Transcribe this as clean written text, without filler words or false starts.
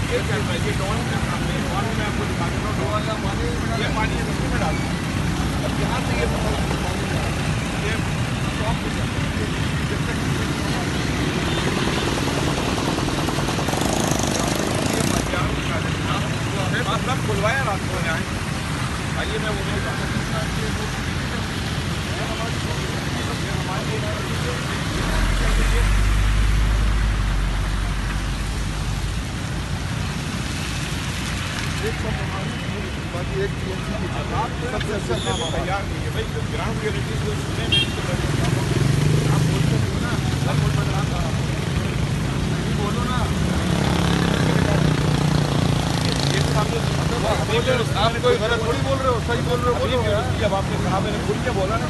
ये चल रहा है, ये डॉन का काम है। डॉन में आपको दिखा देता हूँ, डॉन का पानी ये पानी है इसी में डालते हैं। अब यहाँ से ये पानी ये टॉप पे जाता है। जब तक ये मजाक लगा देते हैं। बस सब खुलवाया रात को आए। आइए मैं वो बाकी एक सबसे अच्छा काम तैयार नहीं है भाई। ग्राउंड रियलिटी को सुनने में आप बोलते हो ना, सर बोल रहा था, बोलो ना। ये सामने आप कोई गलत थोड़ी बोल रहे हो, सही बोल रहे हो। बोलो जब आपने कहा, मैंने खुल के बोला ना।